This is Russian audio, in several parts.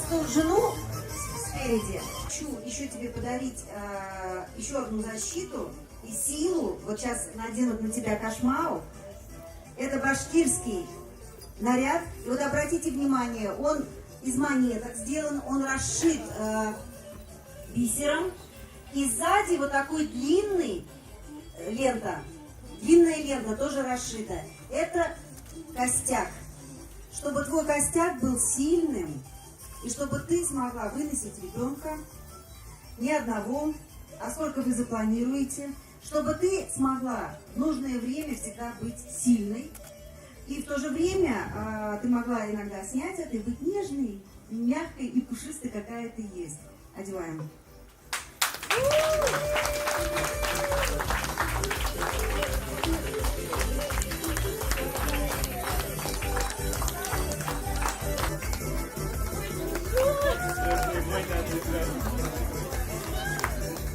ту жену спереди. Хочу еще тебе подарить еще одну защиту и силу. Вот сейчас наденут на тебя кашмау. Это башкирский наряд. И вот обратите внимание, он из монеток сделан, он расшит бисером. И сзади вот такой длинная лента тоже расшита. Это костяк. Чтобы твой костяк был сильным, и чтобы ты смогла выносить ребенка, не одного, а сколько вы запланируете, чтобы ты смогла в нужное время всегда быть сильной, и в то же время ты могла иногда снять это и быть нежной, мягкой и пушистой, какая ты есть. Одеваем.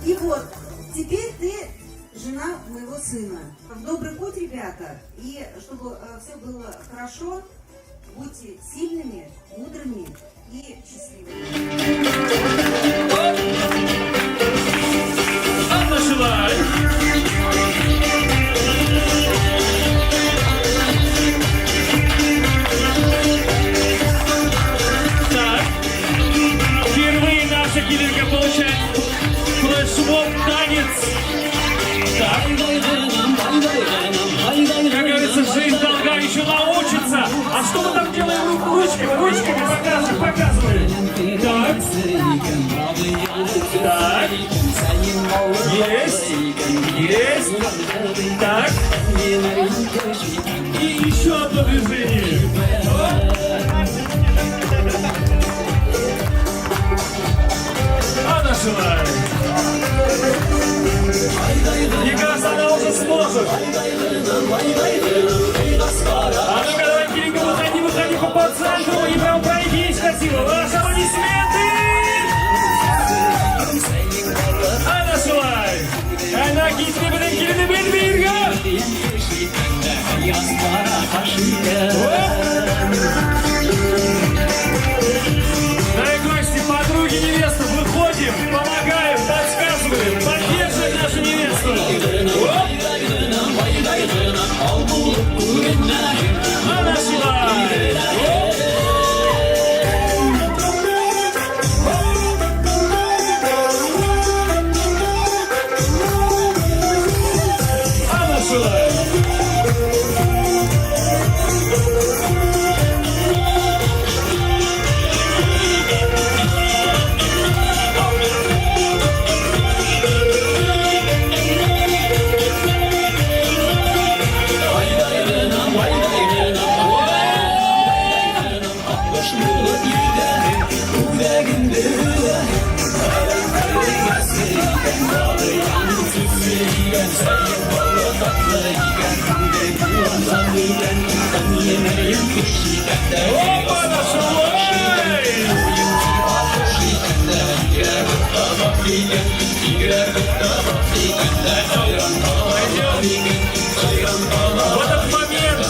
И вот, теперь ты жена моего сына. В добрый путь, ребята, и чтобы все было хорошо, будьте сильными, мудрыми и счастливыми. Впервые наша киллерка получает флешмоб танец. Так. Как говорится, жизнь долга, еще научится. А что мы там делаем ручками показываем. Так. Так. Есть. Так. И еще одно движение. Она желает. Мне кажется, она уже сможет. А ну-ка, давай, Кирилл, выходи по пацанку и прям пройдись красиво. Ваши аплодисменты. Она желает. Она кисни бедвирга. Дорогие гости, подруги, невесты, выходим, помогаем, подсказываем, поддерживаем нашу невесту. Она желает. Она желает. Опа, в этот момент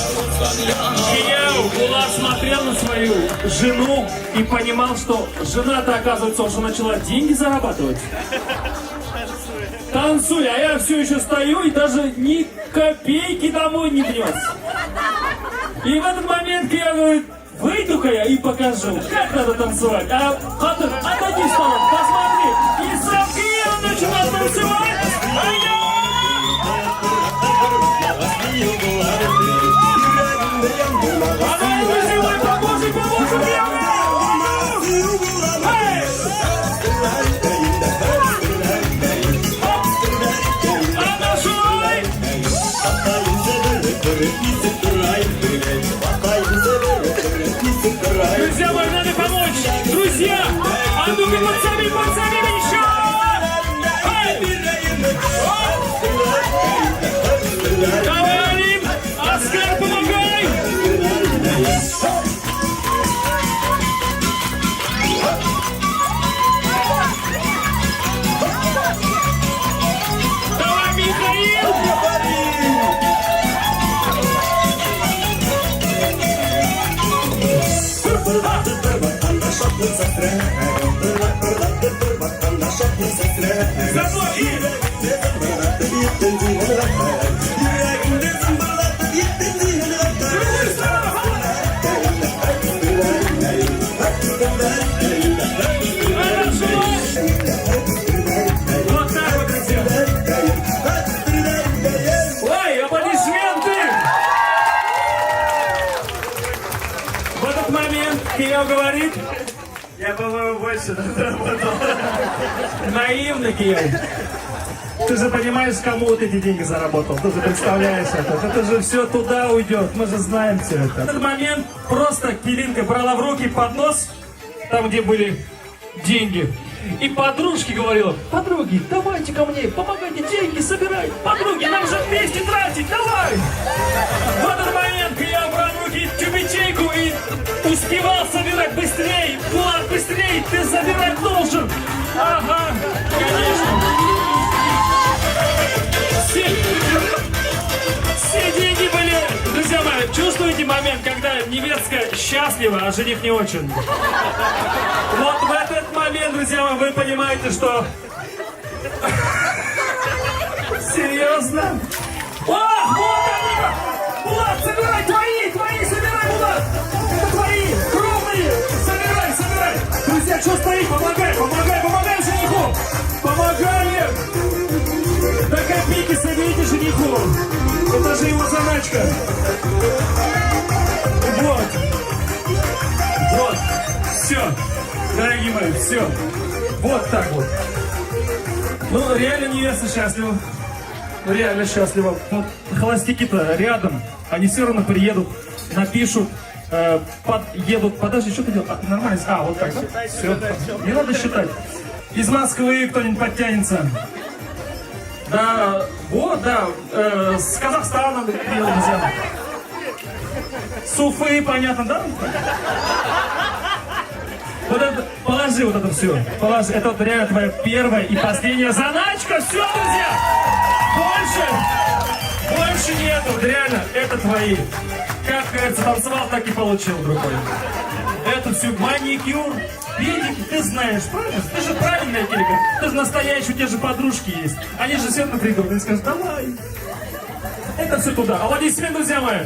Булат смотрел на свою жену и понимал, что жена-то, оказывается, уже начала деньги зарабатывать. Танцуй, а я все еще стою и даже ни копейки домой не внес. И в этот момент я говорю, выйду-ка я и покажу, как надо танцевать. А потом, отойди в сторону, посмотри. И сам Кирилл начинал танцевать. А ну, друзья мои, поможем, Друзья мои, надо помочь! Друзья! А ну-ка, пацаны, За мной и... Хорошо! Вот так вот, друзья. Ой, аплодисменты! В этот момент Киев говорит, Я, по-моему, больше заработал. наивный Киев. Ты же понимаешь, кому вот эти деньги заработал. Ты же представляешь это же все туда уйдет. Мы же знаем все это. В этот момент просто Килинка брала в руки поднос, там, где были деньги. И подружке говорила: подруги, давайте ко мне, помогайте деньги собирать. Подруги, нам же вместе тратить, давай! В этот момент я брал в руки тюбетейку и успевал собирать быстрее. Влад, быстрее, ты собирать должен. Ага, конечно. Все деньги были, друзья мои, чувствуете момент, когда невестка счастлива, а жених не очень? Вот в этот момент, друзья мои, вы понимаете, что... Серьезно? О, вот они! Влад, собирай, твои, собирай, Влад! Это твои, крупные! Собирай! Друзья, что стоит? Помогай жениху! Помогаем! До копейки соберите жениху! Это же его заначка! Вот, все, дорогие мои, все. Вот так вот. Ну, реально невеста счастлива. Ну, реально счастлива. Вот холостяки-то рядом. Они все равно приедут, напишут, едут. Подожди, что ты делаешь? Нормально. Вот так. Все. Не надо считать. Из Москвы кто-нибудь подтянется. Да, вот, да. С Казахстана приедут, друзья. С Уфы, понятно, да? Вот это, положи вот это все. Положи. Это вот реально твоя первая и последняя заначка. Все, друзья. Больше нету. Вот реально, это твои. Как говорится, танцевал, так и получил другой. Это все маникюр, педики, ты знаешь, правильно? Ты же правильная Кирика. Ты же настоящий, у тебя же подружки есть. Они же все равно придут и скажут: давай. Это все туда. Аплодисменты, друзья мои.